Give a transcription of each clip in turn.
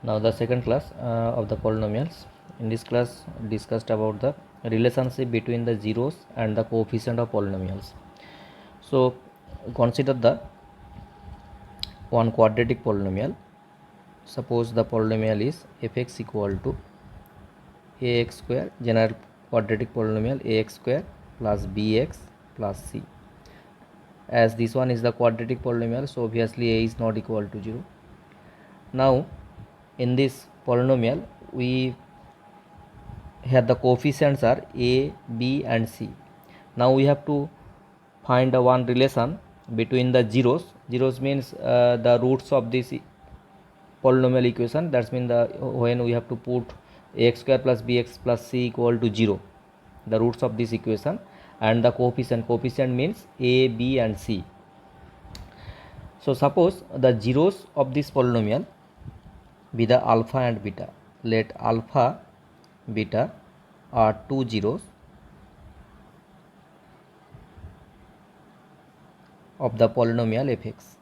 Now the second class of the polynomials. In this class discussed about the relationship between the zeros and the coefficient of polynomials. So consider the one quadratic polynomial. Suppose the polynomial is fx equal to ax square, general quadratic polynomial ax square plus bx plus c. As this one is the quadratic polynomial, so obviously a is not equal to 0. Now in this polynomial we have the coefficients are a, b and c. Now we have to find a one relation between the zeros. Zeros means the roots of this polynomial equation. That means when we have to put ax square plus bx plus c equal to 0, the roots of this equation, and the coefficient means a, b and c. So suppose the zeros of this polynomial be the alpha and beta. Let alpha, beta are two zeros of the polynomial fx.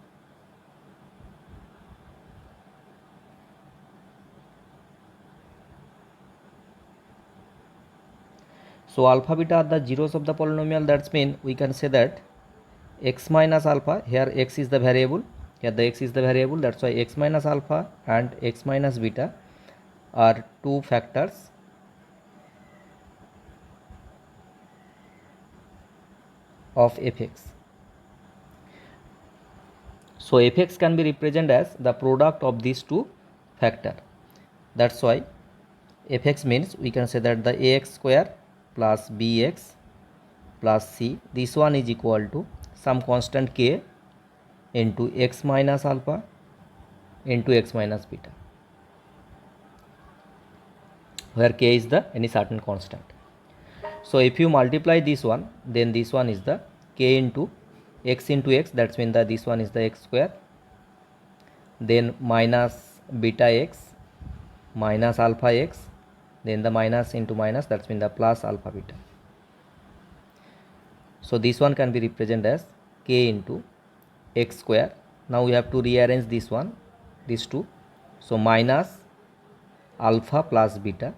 So alpha, beta are the zeros of the polynomial. That means we can say that x minus alpha, here x is the variable, here the x is the variable, that's why x minus alpha and x minus beta are two factors of fx. So fx can be represented as the product of these two factors. That's why fx means we can say that the ax square plus bx plus c, this one is equal to some constant k into x minus alpha into x minus beta, where k is the any certain constant. So if you multiply this one, then this one is the k into x, that means that this one is the x square, then minus beta x minus alpha x, then the minus into minus, that means the plus alpha beta. So this one can be represented as k into x square. Now we have to rearrange this one, these two. So minus alpha plus beta,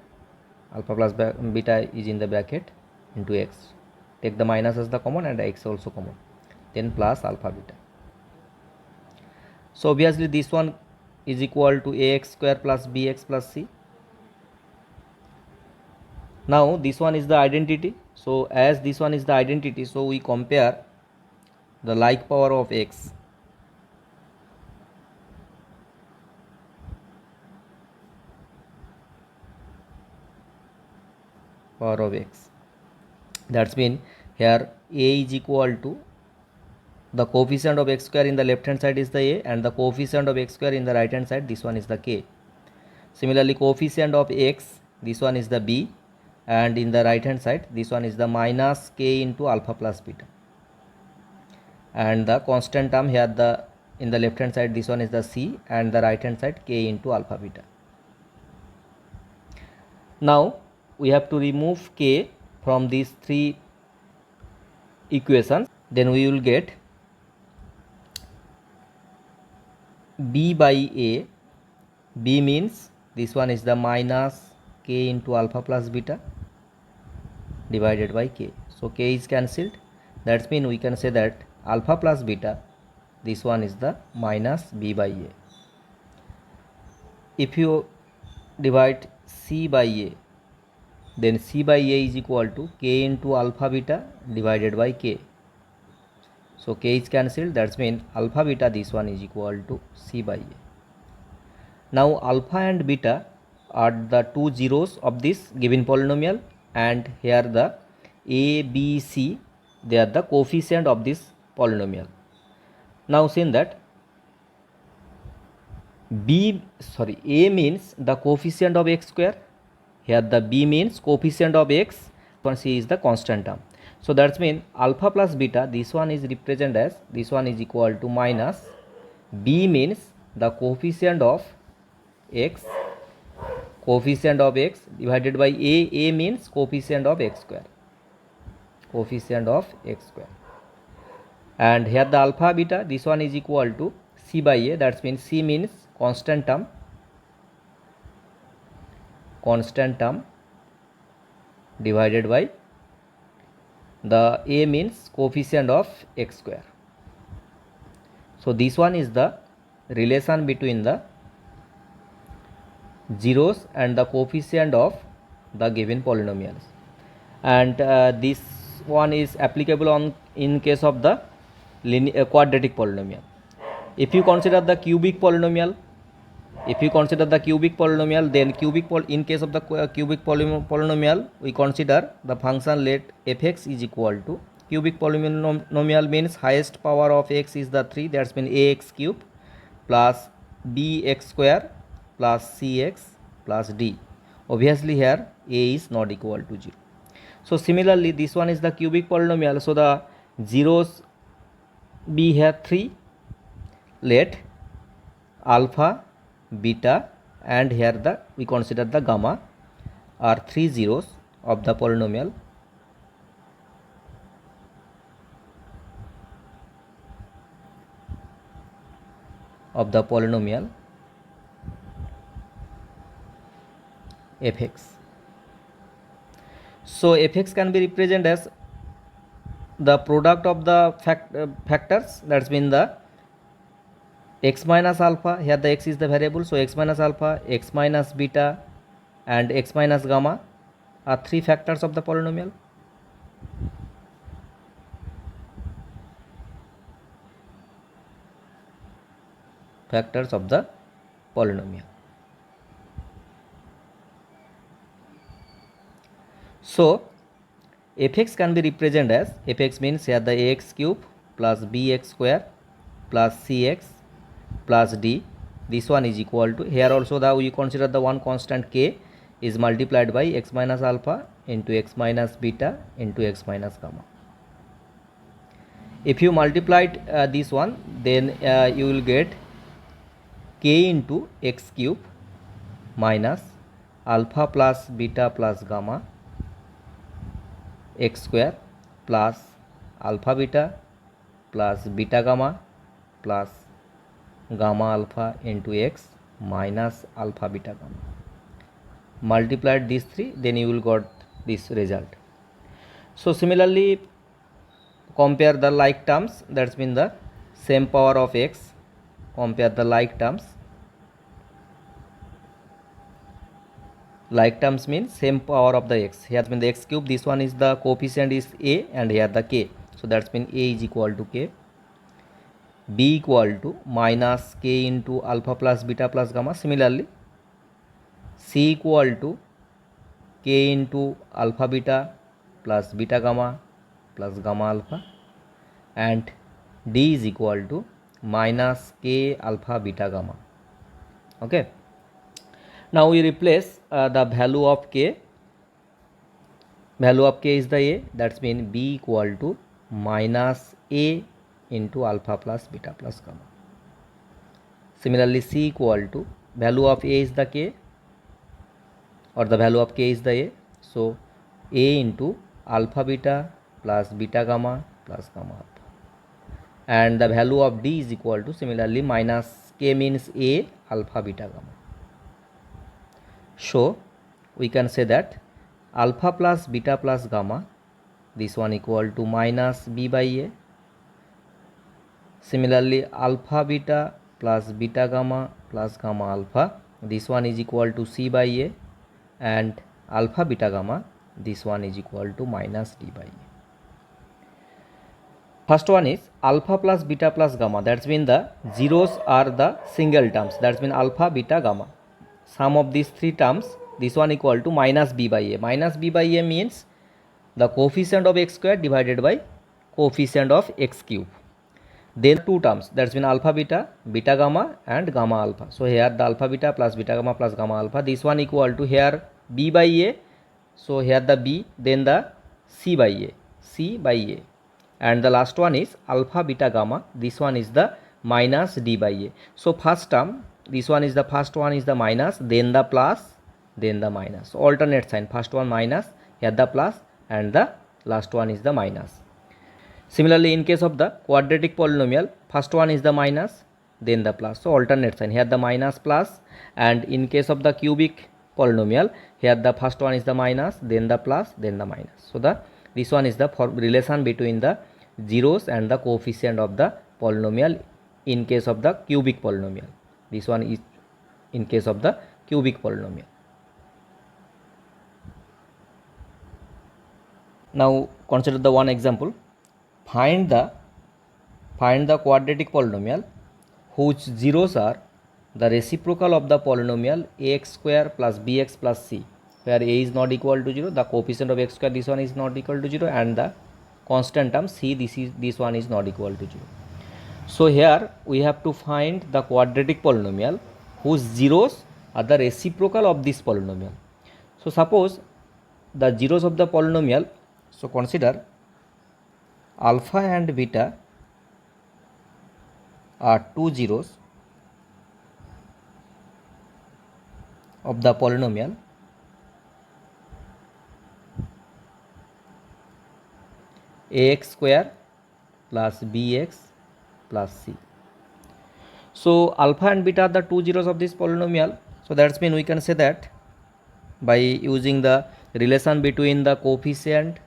alpha plus beta is in the bracket, into x. Take the minus as the common and x also common, then plus alpha beta. So obviously this one is equal to ax square plus bx plus c. Now this one is the identity. So as this one is the identity, so we compare the like power of x. Power of x. That's mean here a is equal to the coefficient of x square in the left hand side is the a, and the coefficient of x square in the right hand side, this one is the k. Similarly coefficient of x, this one is the b, and in the right hand side this one is the minus k into alpha plus beta, and the constant term here the in the left hand side this one is the c, and the right hand side k into alpha beta. Now we have to remove k from these three equations, then we will get b by a. B means this one is the minus k into alpha plus beta divided by k. So k is cancelled. That means we can say that alpha plus beta, this one is the minus b by a. If you divide c by a, then c by a is equal to k into alpha beta divided by k. So k is cancelled. That means alpha beta, this one is equal to c by a. Now alpha and beta are the two zeros of this given polynomial, and here the a, b, c, they are the coefficient of this polynomial. Now since that a means the coefficient of x square, here the b means coefficient of x, and c is the constant term. So that means alpha plus beta, this one is represented as, this one is equal to minus b means the coefficient of x divided by a means coefficient of x square, and here the alpha beta, this one is equal to c by a. That means c means constant term, constant term divided by the a means coefficient of x square. So this one is the relation between the zeros and the coefficient of the given polynomials, and this one is applicable on in case of the quadratic polynomial. If you consider the cubic polynomial, then in case of the cubic polynomial, we consider the function let fx is equal to cubic polynomial means highest power of x is the 3, that's mean ax cube plus bx square plus cx plus d. Obviously here a is not equal to 0. So similarly this one is the cubic polynomial, so the zeros be here 3, let alpha, beta and here we consider the gamma are 3 zeros of the polynomial fx. So fx can be represented as the product of the factors, that's mean the x minus alpha, here the x is the variable, so x minus alpha, x minus beta and x minus gamma are 3 factors of the polynomial. Factors of the polynomial. So fx can be represented as, fx means here the ax cube plus bx square plus cx plus d, this one is equal to, here also we consider the one constant k is multiplied by x minus alpha into x minus beta into x minus gamma. If you multiplied this one, then you will get k into x cube minus alpha plus beta plus gamma x square plus alpha beta plus beta gamma plus gamma alpha into x minus alpha beta gamma. Multiplied these 3, then you will got this result. So similarly compare the like terms, that's mean the same power of x, compare the like terms. Like terms means same power of the x, here mean the x cube, this one is the coefficient is a and here the k, so that's mean a is equal to k, b equal to minus k into alpha plus beta plus gamma. Similarly c equal to k into alpha beta plus beta gamma plus gamma alpha, and d is equal to minus k alpha beta gamma. Okay, now we replace the value of k. Value of k is the a, that's mean b equal to minus a into alpha plus beta plus gamma. Similarly c equal to, value of a is the k or the value of k is the a, so a into alpha beta plus beta gamma plus gamma alpha, and the value of d is equal to, similarly minus k means a alpha beta gamma. So we can say that alpha plus beta plus gamma, this one equal to minus b by a. Similarly alpha beta plus beta gamma plus gamma alpha, this one is equal to c by a, and alpha beta gamma, this one is equal to minus d by a. First one is alpha plus beta plus gamma, that's mean the zeros are the single terms, that's mean alpha beta gamma. Sum of these 3 terms, this one equal to minus b by a. Minus b by a means the coefficient of x square divided by coefficient of x cube. Then 2 terms, that's mean alpha beta, beta gamma and gamma alpha. So here the alpha beta plus beta gamma plus gamma alpha, this one equal to here b by a, so here the b, then the c by a, and the last one is alpha beta gamma, this one is the minus d by a. So first term, this one is the first one is the minus, then the plus, then the minus, so alternate sign, first one minus, here the plus and the last one is the minus. Similarly in case of the quadratic polynomial, first one is the minus, then the plus, so alternate sign, here the minus plus, and in case of the cubic polynomial. Here the first one is the minus, then the plus, then the minus. So this one is the relation between the zeros and the coefficient of the polynomial in case of the cubic polynomial. This one is in case of the cubic polynomial. Now consider the one example. Find the quadratic polynomial whose zeros are the reciprocal of the polynomial ax square plus bx plus c, where a is not equal to 0, the coefficient of x square, this one is not equal to 0, and the constant term c, this one is not equal to 0. So here we have to find the quadratic polynomial whose zeros are the reciprocal of this polynomial. So suppose the zeros of the polynomial, so consider alpha and beta are two zeros of the polynomial ax square plus bx plus c. So alpha and beta are the two zeros of this polynomial. So that's mean we can say that by using the relation between the coefficient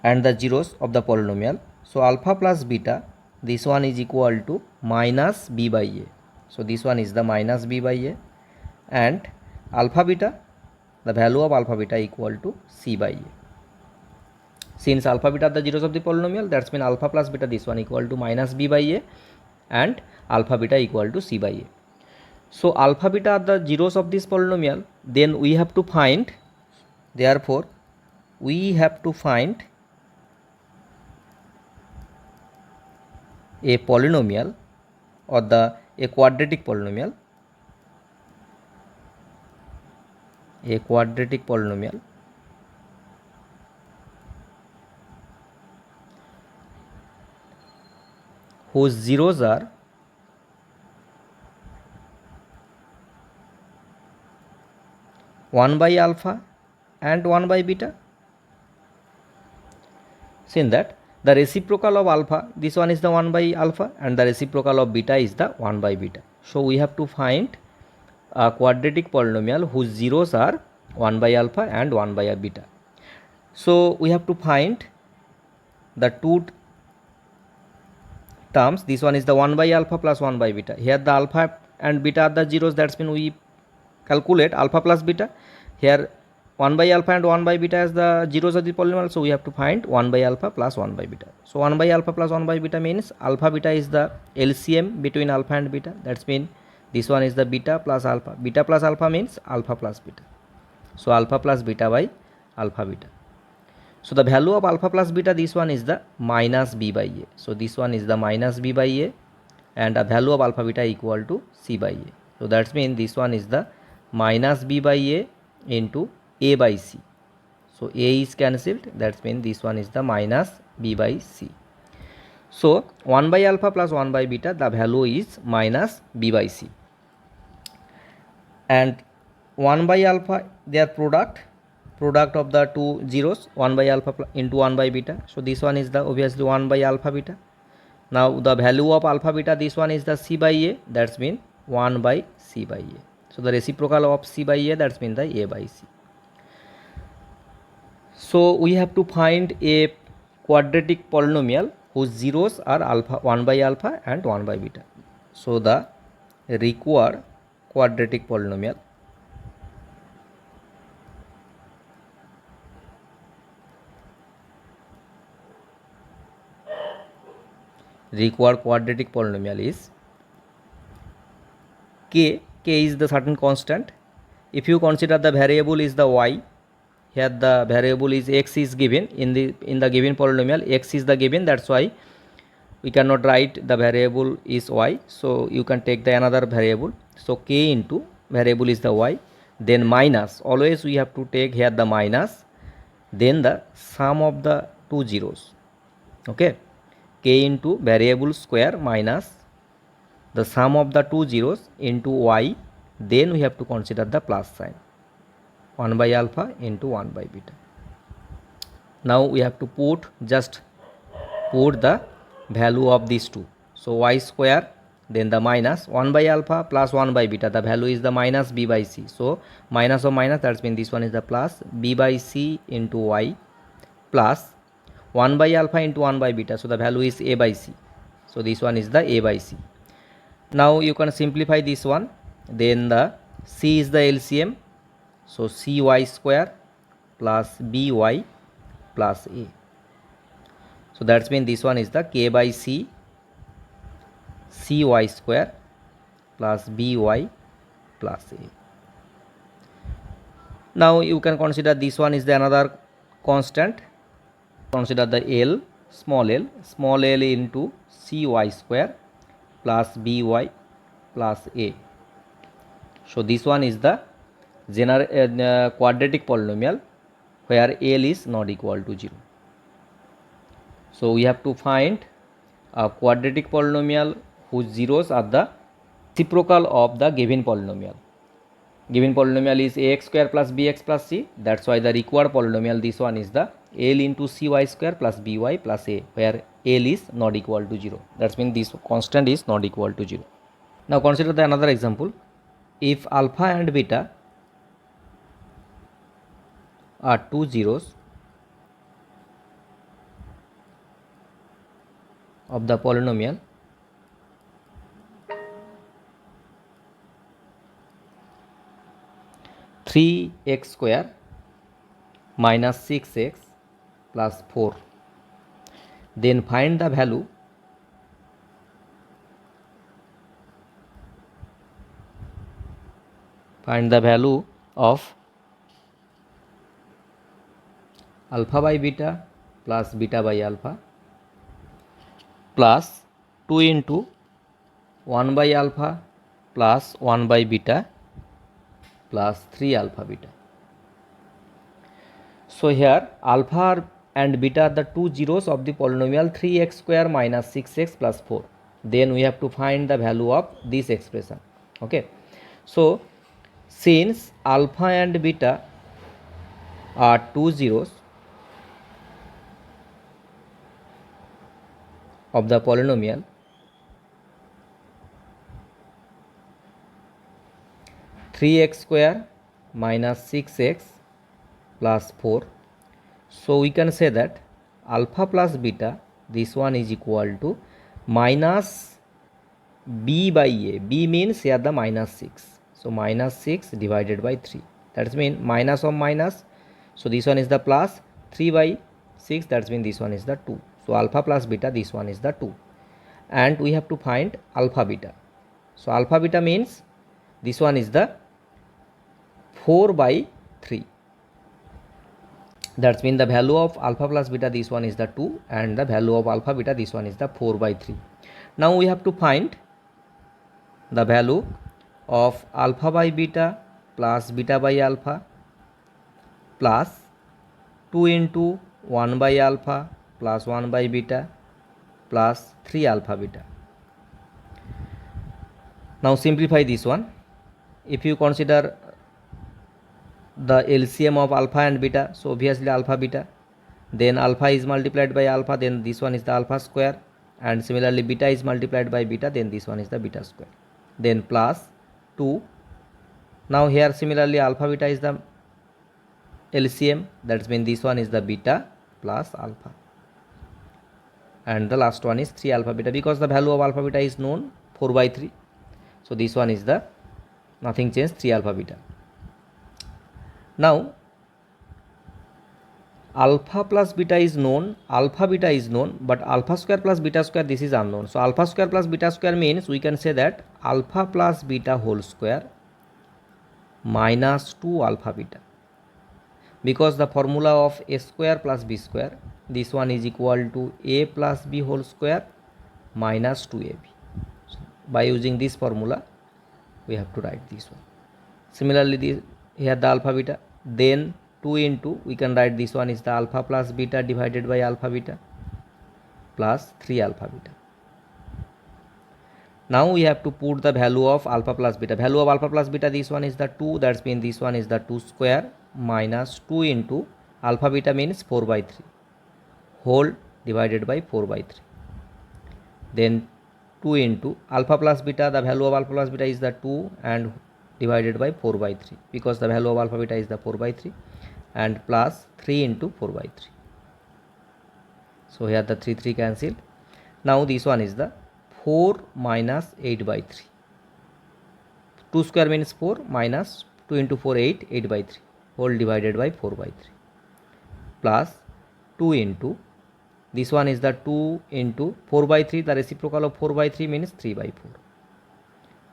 and the zeros of the polynomial. So alpha plus beta, this one is equal to minus b by a. So this one is the minus b by a, and alpha beta, the value of alpha beta equal to c by a. Since alpha beta are the zeros of the polynomial, that's mean alpha plus beta, this one equal to minus b by a, and alpha beta equal to c by a. So alpha beta are the zeros of this polynomial, then we have to find, therefore we have to find a polynomial or a quadratic polynomial, whose zeros are one by alpha and 1 by beta. Since that the reciprocal of alpha, this one is the 1 by alpha, and the reciprocal of beta is the 1 by beta. So we have to find a quadratic polynomial whose zeros are 1 by alpha and 1 by beta. So we have to find the two terms. This one is the 1 by alpha plus 1 by beta. Here the alpha and beta are the zeros, that's mean we calculate alpha plus beta. Here 1 by alpha and 1 by beta as the zeros of the polynomial, so we have to find 1 by alpha plus 1 by beta. So 1 by alpha plus 1 by beta means alpha beta is the LCM between alpha and beta, that's mean this one is the beta plus alpha. Beta plus alpha means alpha plus beta. So alpha plus beta by alpha beta. So the value of alpha plus beta, this one is the minus b by a. So this one is the minus b by a, and the value of alpha beta equal to c by a. So that's mean this one is the minus b by a into a by c. So a is cancelled, that means this one is the minus b by c. So 1 by alpha plus 1 by beta, the value is minus b by c, and 1 by alpha, their product of the two zeros, 1 by alpha into 1 by beta. So this one is the obviously 1 by alpha beta. Now the value of alpha beta, this one is the c by a, that's mean 1 by c by a. So the reciprocal of c by a, that's mean the a by c. So we have to find a quadratic polynomial whose zeros are alpha, 1 by alpha and 1 by beta. So the required quadratic polynomial is k. K is the certain constant. If you consider the variable is the y, here the variable is x is given in the given polynomial, x is the given, that's why we cannot write the variable is y. So you can take the another variable. So k into variable is the y, then minus, always we have to take here the minus, then the sum of the two zeros. Okay, k into variable square minus the sum of the two zeros into y, then we have to consider the plus sign, 1 by alpha into 1 by beta. Now we have to put the value of these two. So y square then the minus 1 by alpha plus 1 by beta, the value is the minus b by c. So minus of minus, that means this one is the plus b by c into y plus 1 by alpha into 1 by beta, so the value is a by c. So this one is the a by c. Now you can simplify this one, then the c is the LCM, so cy square plus by plus a. So that's mean this one is the k by c cy square plus by plus a. Now you can consider this one is the another constant. Consider the L, small l into cy square plus by plus a. So this one is the quadratic polynomial where L is not equal to 0. So we have to find a quadratic polynomial whose zeros are the reciprocal of the given polynomial. Given polynomial is ax square plus bx plus c. That's why the required polynomial, this one is the L into cy square plus by plus a, where L is not equal to 0. That means this constant is not equal to 0. Now consider the another example. If alpha and beta are two zeros of the polynomial three x square minus 6x plus 4, then find the value of alpha by beta plus beta by alpha plus 2 into 1 by alpha plus 1 by beta plus 3 alpha beta. So here alpha and beta are the two zeros of the polynomial 3x square minus 6x plus 4. Then we have to find the value of this expression. Okay. So since alpha and beta are two zeros of the polynomial three x square minus 6x plus 4, so we can say that alpha plus beta, this one is equal to minus b by a. B means here the minus 6, so minus 6 divided by 3, that means minus of minus, so this one is the plus 3 by 6, that means this one is the 2. So alpha plus beta, this one is the 2, and we have to find alpha beta. So alpha beta means this one is the 4 by 3, that means the value of alpha plus beta, this one is the 2, and the value of alpha beta, this one is the 4 by 3. Now we have to find the value of alpha by beta plus beta by alpha plus 2 into 1 by alpha plus 1 by beta plus 3 alpha beta. Now simplify this one. If you consider the LCM of alpha and beta, so obviously alpha beta, then alpha is multiplied by alpha, then this one is the alpha square, and similarly beta is multiplied by beta, then this one is the beta square, then plus 2. Now here similarly alpha beta is the LCM, that means this one is the beta plus alpha, and the last one is 3 alpha beta, because the value of alpha beta is known 4 by 3, so this one is the nothing changed 3 alpha beta. Now alpha plus beta is known, alpha beta is known, but alpha square plus beta square, this is unknown. So alpha square plus beta square means we can say that alpha plus beta whole square minus 2 alpha beta, because the formula of a square plus b square, this one is equal to a plus b whole square minus 2ab. So by using this formula we have to write this one. Similarly here the alpha beta, then 2 into, we can write this one is the alpha plus beta divided by alpha beta plus 3 alpha beta. Now we have to put the value of alpha plus beta. Value of alpha plus beta, this one is the 2, that means this one is the 2 square minus 2 into alpha beta means 4 by 3 whole divided by 4 by 3, then 2 into alpha plus beta, the value of alpha plus beta is the 2 and divided by 4 by 3, because the value of alpha beta is the 4 by 3, and plus 3 into 4 by 3. So here the 3 cancelled. Now this one is the 4 minus 8 by 3. 2 square means 4, minus 2 into 4 8 by 3 whole divided by 4 by 3, plus 2 into, this one is the 2 into 4 by 3, the reciprocal of 4 by 3 means 3 by 4,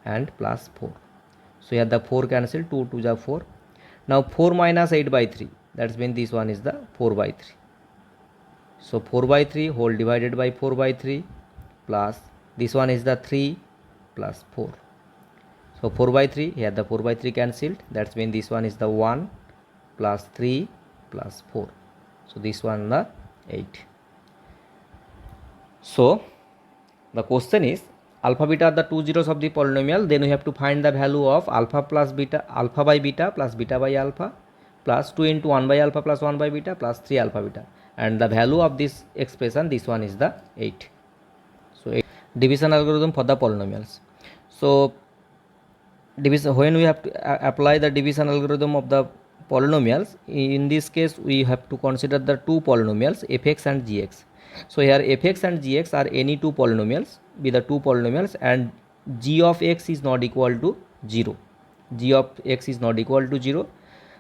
and plus 4. So here the 4 cancel, 2 2 is 4. Now 4 minus 8 by 3, that means this one is the 4 by 3. So 4 by 3 whole divided by 4 by 3, plus this one is the 3 plus 4. So 4 by 3, here the 4 by 3 cancelled, that means this one is the 1 plus 3 plus 4. So this one the 8. So the question is, alpha beta are the two zeros of the polynomial, then we have to find the value of alpha plus beta, alpha by beta plus beta by alpha, plus 2 into 1 by alpha plus 1 by beta plus 3 alpha beta, and the value of this expression, this one is the 8. So division algorithm for the polynomials. So division, when we have to apply the division algorithm of the polynomials, in this case we have to consider the two polynomials fx and gx. So here fx and gx are any two polynomials, be the two polynomials, and g of x is not equal to 0. G of x is not equal to 0.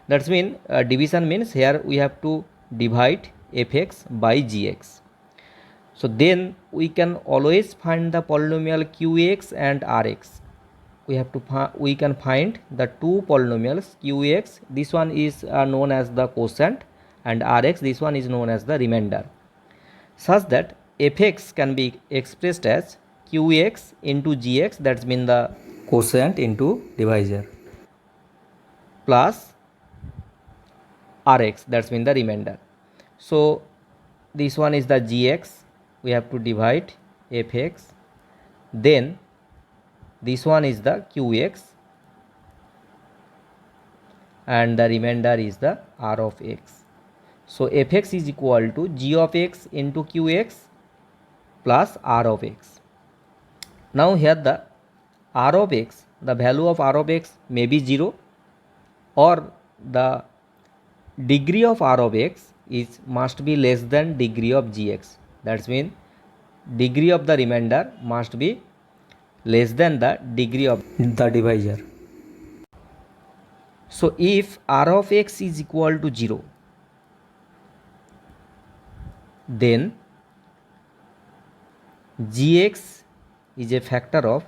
That's mean division means here we have to divide fx by gx. So then we can always find the polynomial qx and rx. We can find the two polynomials qx, this one is known as the quotient, and rx, this one is known as the remainder, such that fx can be expressed as qx into gx, that's mean the quotient into divisor, plus rx, that's mean the remainder. So this one is the gx, we have to divide fx, then this one is the qx, and the remainder is the r of x. So fx is equal to g of x into qx plus r of x. Now here the r of x, the value of r of x may be 0, or the degree of r of x must be less than degree of gx. That means degree of the remainder must be less than the degree of the divisor. So if r of x is equal to 0, then gx is a factor of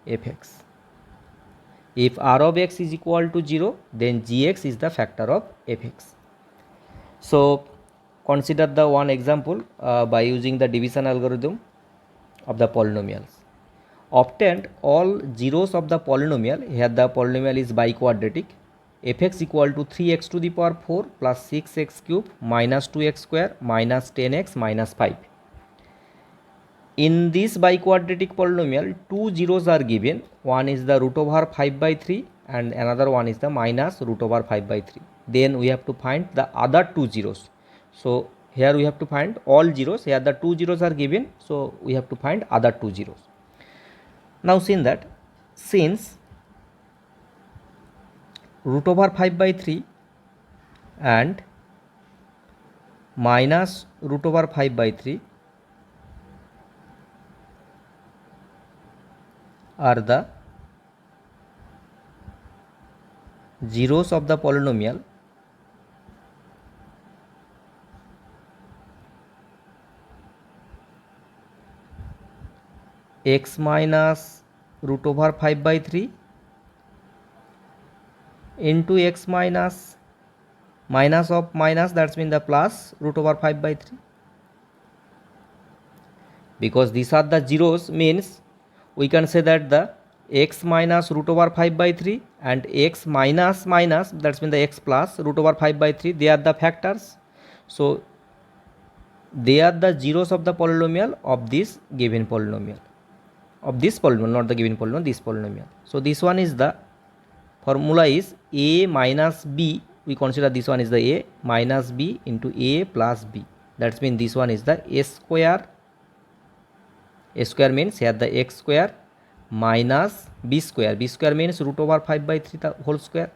fx. If r of x is equal to 0, then gx is the factor of fx. So consider the one example by using the division algorithm of the polynomials. Obtained all zeros of the polynomial, here the polynomial is biquadratic, fx equal to 3x to the power 4 plus 6x cube minus 2x square minus 10x minus 5. In this biquadratic polynomial, two zeros are given, one is the root over 5 by 3 and another one is the minus root over 5 by 3. Then we have to find the other two zeros. So here we have to find all zeros, here the two zeros are given, so we have to find other two zeros. Now since root over 5 by 3 and minus root over 5 by 3 are the zeros of the polynomial, x minus root over 5 by 3 into x minus of minus, that's mean the plus root over 5 by 3. Because these are the zeros, means we can say that the x minus root over 5 by 3 and x minus, that's mean the x plus root over 5 by 3, they are the factors. So they are the zeros of the polynomial of this given polynomial, of this polynomial, not the given polynomial, this polynomial. So this one is the formula is a minus b, we consider this one is the a minus b into a plus b. That's mean this one is the a square. A square means here the x square minus b square. B square means root over 5 by 3 the whole square.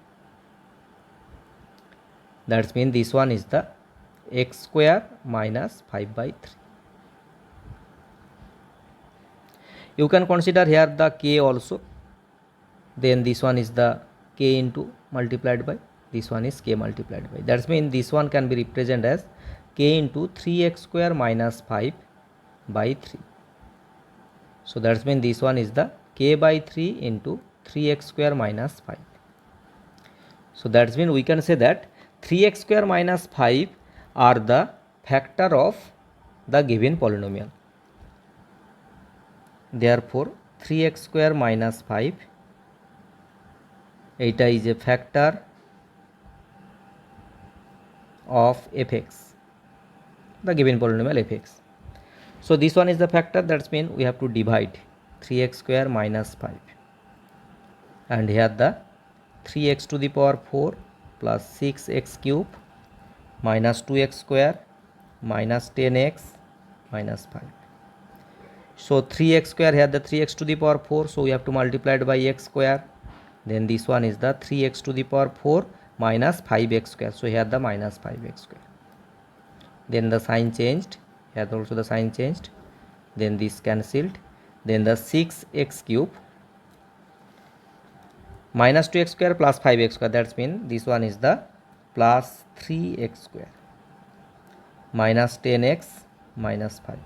That's mean this one is the x square minus 5 by 3. You can consider here the k also. Then this one is the k into multiplied by, this one is k multiplied by. That's mean this one can be represented as k into 3x square minus 5 by 3. So that's mean this one is the k by 3 into 3x square minus 5. So that's mean we can say that 3x square minus 5 are the factor of the given polynomial. Therefore 3x square minus 5 এটা is a factor of fx, the given polynomial fx. So this one is the factor, that's mean we have to divide 3x square minus 5, and here the 3x to the power 4 plus 6x cube minus 2x square minus 10x minus 5. So 3x square, here the 3x to the power 4, so we have to multiply it by x square. Then this one is the 3x to the power 4 minus 5x square, so here the minus 5x square. Then the sign changed, here also the sign changed, then this cancelled. Then the 6x cube minus 2x square plus 5x square, that's mean this one is the plus 3x square minus 10x minus 5.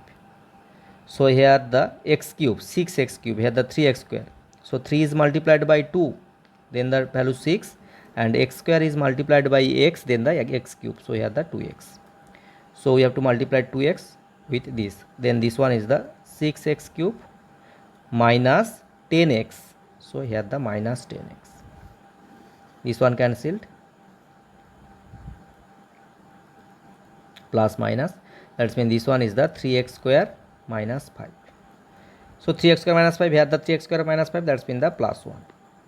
So here the x cube, 6x cube, here the 3x square, so 3 is multiplied by 2, then the value 6, and x square is multiplied by x, then the x cube, so here the 2x. So we have to multiply 2x with this. Then this one is the 6x cube minus 10x, so here the minus 10x. This one cancelled, plus minus, that's mean this one is the 3x square minus 5. So 3x square minus 5, here the 3x square minus 5, that's mean the plus 1.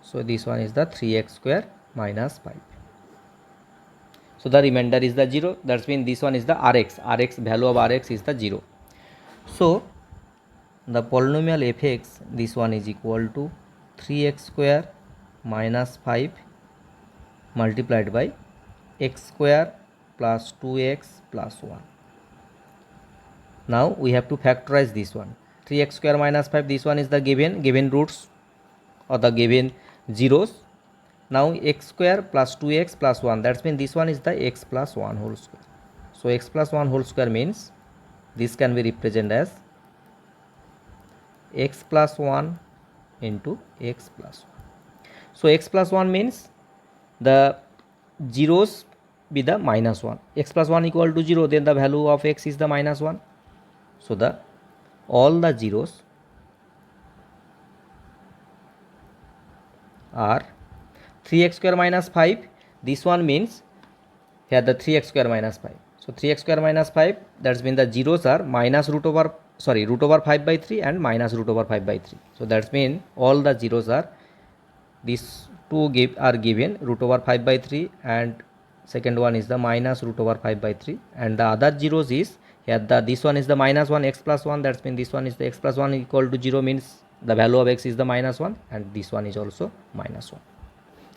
So this one is the 3x square minus 5. So the remainder is the 0, that's mean this one is the rx. Rx, value of rx is the 0. So the polynomial fx, this one is equal to 3x square minus 5 multiplied by x square plus 2x plus 1. Now we have to factorize this one. 3x square minus 5, this one is the given roots or the given zeros. Now x square plus 2x plus 1, that's mean this one is the x plus 1 whole square. So x plus 1 whole square means this can be represented as x plus 1 into x plus 1. So x plus 1 means the zeros be the minus 1. X plus 1 equal to 0, then the value of x is the minus 1. So the all the zeros are 3x square minus 5. This one means here the 3x square minus 5. So 3x square minus 5, that's mean the zeros are minus root over 5 by 3 and minus root over 5 by 3. So that's mean all the zeros are, these two are given root over 5 by 3, and second one is the minus root over 5 by 3, and the other zeros is here this one is the minus 1 x plus 1, that's mean this one is the x plus 1 equal to 0, means the value of x is the minus 1, and this one is also minus 1.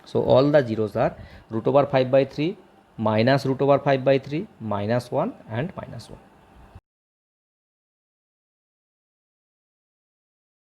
So all the zeros are root over 5 by 3, minus root over 5 by 3, minus 1 and minus 1.